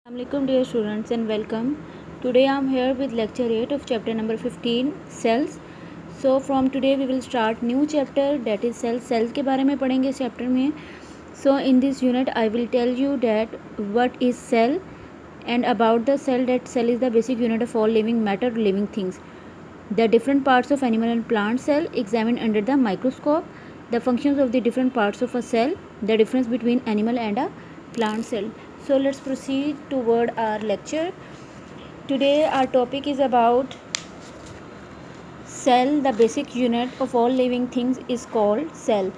Assalamualaikum dear students and welcome. Today I am here with lecture 8 of chapter number 15 cells. So from today we will start new chapter that is cells. Cells के बारे में पढ़ेंगे इस chapter में. So in this unit I will tell you that what is cell and about the cell, that cell is the basic unit of all living matter, living things. The different parts of animal and plant cell examined under the microscope. The functions of the different parts of a cell. The difference between animal and a plant cell. So let's proceed toward our lecture. Today our topic is about cell. The basic unit of all living things is called cell.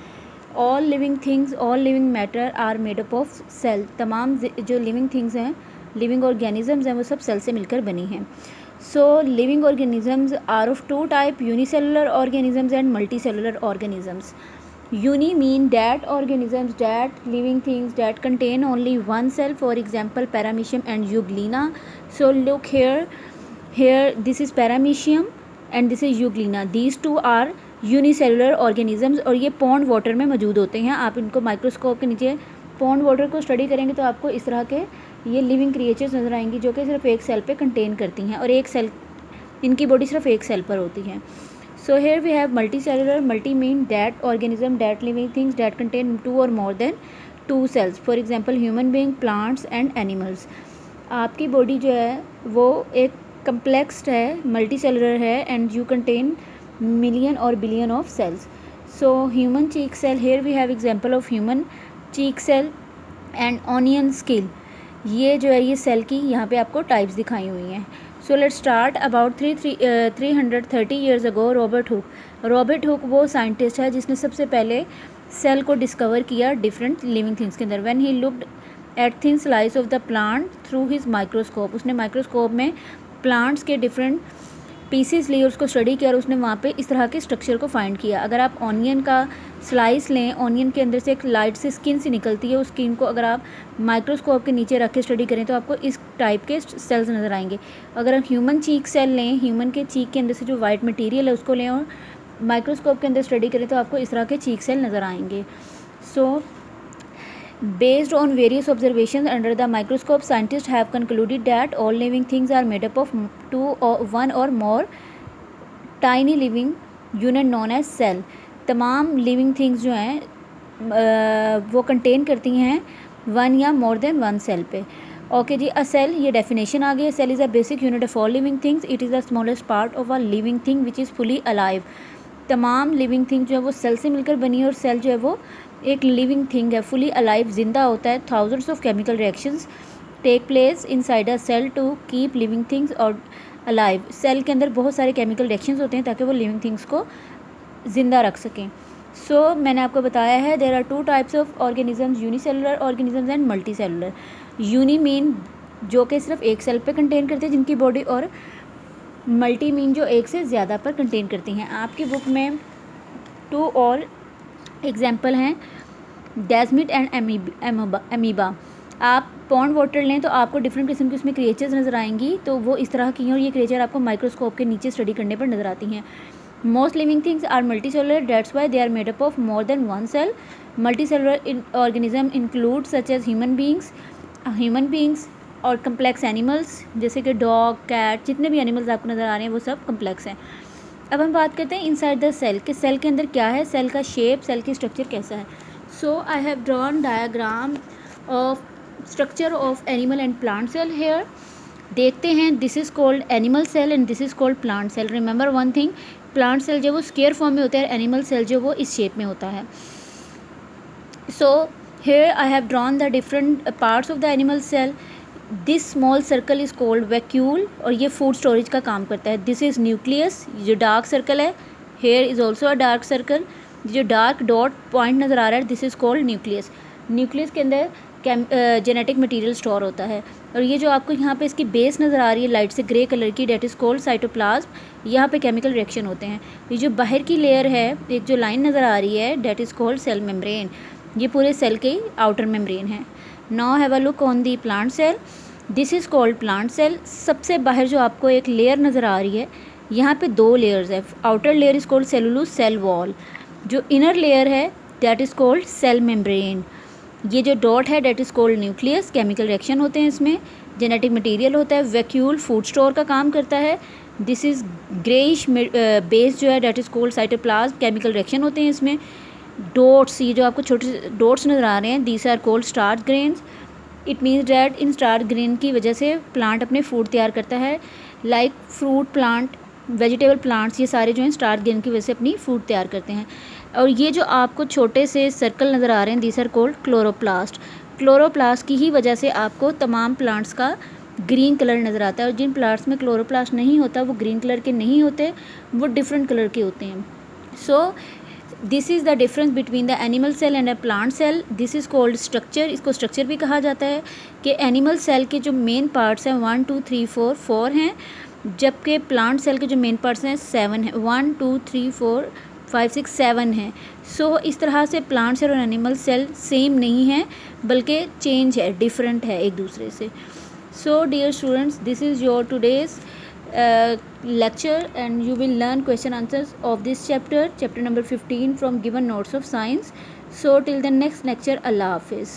All living things, all living matter are made up of cell. तमाम जो living things हैं, living organisms हैं, वो सब cell से मिलकर बनी हैं. So living organisms are of two type: unicellular organisms and multicellular organisms. Uni mean that organisms, that living things that contain only one cell, for example paramecium and euglena. So look here this is paramecium and this is euglena. These two are unicellular organisms और ये pond water में मौजूद होते हैं. आप इनको microscope के नीचे पॉन्ड वाटर को स्टडी करेंगे तो आपको इस तरह के ये लिविंग क्रिएचर्स नज़र आएंगी जो कि सिर्फ एक सेल पे कंटेन करती हैं और एक सेल, इनकी बॉडी सिर्फ एक सेल पर होती है. So here we have multicellular. Multi mean that organism, that living things that contain two or more than two cells. For example human being, plants and animals. आपकी बॉडी जो है वो एक कम्प्लेक्स्ड है, मल्टीसेलुलर है एंड यू कंटेन मिलियन और billion of cells. So human cheek cell, here we have example of human cheek cell and onion skill. ये जो है ये सेल की यहाँ पे आपको टाइप्स दिखाई हुई हैं. So let's start. About 330 years ago Robert Hooke वो साइंटिस्ट है जिसने सबसे पहले सेल को डिस्कवर किया डिफरेंट लिविंग थिंग्स के अंदर. When he looked at thin slice of the plant through his microscope, उसने माइक्रोस्कोप में प्लांट्स के डिफरेंट पीसेस लिए, उसको स्टडी किया और उसने वहाँ पे इस तरह के स्ट्रक्चर को फाइंड किया. अगर आप ऑनियन का स्लाइस लें, ऑनियन के अंदर से एक लाइट से स्किन सी निकलती है, उस स्किन को अगर आप माइक्रोस्कोप के नीचे रख के स्टडी करें तो आपको इस टाइप के सेल्स नज़र आएंगे. अगर आप ह्यूमन चीक सेल लें, ह्यूमन के चीक के अंदर से जो वाइट मटीरियल है उसको लें और माइक्रोस्कोप के अंदर स्टडी करें तो आपको इस तरह के चीक सेल नज़र आएंगे. सो based on various observations under the microscope, scientists have concluded that all living things are made up of one or more tiny living unit known as cell. तमाम living things जो हैं वो contain करती हैं one या more than one cell पे. Okay जी, a cell, ये डेफिनेशन आ गई. Cell is a basic unit of all living things. It is the smallest part of a living thing which is fully alive. तमाम living thing जो है वो cell से मिलकर बनी है और सेल जो है वो एक लिविंग थिंग है, फुली अलाइव, जिंदा होता है. Thousands of chemical reactions take place inside a cell to keep living things और अलाइव. सेल के अंदर बहुत सारे केमिकल रिएक्शंस होते हैं ताकि वो लिविंग थिंग्स को ज़िंदा रख सकें. सो मैंने आपको बताया है there are two types of organisms, unicellular organisms and multicellular. Uni mean जो कि सिर्फ एक सेल पे कंटेन करते हैं जिनकी बॉडी, और मल्टी मीन जो एक से ज़्यादा पर कंटेन करती हैं. आपकी बुक में टू और एग्जाम्पल हैं, डेस्मिट एंड अमीबा. आप पॉन्ड वाटर लें तो आपको डिफरेंट किस्म की उसमें क्रिएचर्स नज़र आएंगी, तो वो इस तरह की हैं और ये क्रिएचर आपको माइक्रोस्कोप के नीचे स्टडी करने पर नज़र आती हैं. Most living things are multicellular, that's why they are made up of more than one cell. Multicellular organism include such as human beings और कम्प्लेक्स एनिमल्स जैसे कि डॉग, कैट, जितने भी एनिमल्स आपको नज़र आ रहे हैं वो सब कम्प्लेक्स हैं. अब हम बात करते हैं इनसाइड द सेल कि सेल के अंदर क्या है, सेल का शेप, सेल की स्ट्रक्चर कैसा है. So I have drawn diagram of structure of animal and plant cell here. देखते हैं, this is called animal cell and this is called plant cell. Remember one thing, plant cell जो वो square form में होता है, animal cell जो वो इस शेप में होता है. So here I have drawn the different parts of the animal cell. This small circle is called vacuole और ये फूड स्टोरेज का काम करता है. दिस इज़ न्यूक्लियस, जो डार्क सर्कल है. Here is also a dark circle. जो dark dot point नज़र आ रहा है this is called nucleus. Nucleus के अंदर जेनेटिक मटेरियल स्टोर होता है. और ये जो आपको यहाँ पे इसकी बेस नज़र आ रही है लाइट से ग्रे कलर की, डेट इज़ कॉल्ड साइटोप्लाज्म. यहाँ पे केमिकल रिएक्शन होते हैं. ये जो बाहर की लेयर है, एक जो लाइन नज़र आ रही है, that is called cell membrane. ये पूरे सेल के आउटर मेम्ब्रेन है. Now have a look on the plant cell. This is called plant cell. सबसे बाहर जो आपको एक लेयर नज़र आ रही है, यहाँ पे दो लेयर्स है. Outer layer is called cellulose cell wall. जो इनर लेयर है that is called cell membrane. ये जो डॉट है that is called nucleus, chemical reaction होते हैं इसमें. जेनेटिक मटेरियल होता है। वैक्यूल फूड स्टोर का काम करता है। दिस इज़ ग्रेइश बेस जो है that is cold cytoplasm. Chemical reaction होते हैं इसमें। डॉट्स, ये जो आपको छोटे डॉट्स नज़र आ रहे हैं, these are called starch grains. It means that in starch grain की वजह से प्लांट अपने फूड तैयार करता है। Like fruit plant, vegetable plants, ये सारे जो हैं स्टार्च ग्रेन की वजह से अपनी फूड तैयार करते हैं। और ये जो आपको छोटे से सर्कल नज़र आ रहे हैं, these are called chloroplast. Chloroplast की ही वजह से आपको तमाम प्लांट्स का ग्रीन कलर नज़र आता है। और जिन प्लांट्स में क्लोरोप्लास्ट नहीं होता वो ग्रीन कलर के नहीं होते, वो डिफरेंट कलर के होते हैं। So this is the difference between the animal cell and a plant cell. This is called structure. इसको स्ट्रक्चर भी कहा जाता है कि एनिमल सेल के जो मेन पार्ट्स हैं 1 2 3 4 हैं, जबकि प्लांट सेल के जो मेन पार्ट्स हैं 7 हैं। 1 2 3 4 5 6 7 हैं। सो इस तरह से प्लांट सेल और एनिमल सेल सेम नहीं है, बल्कि चेंज है, डिफरेंट है एक दूसरे से। So dear students, this is your today's lecture, and you will learn question answers of this chapter number 15 from given notes of science. So till the next lecture, Allah Hafiz.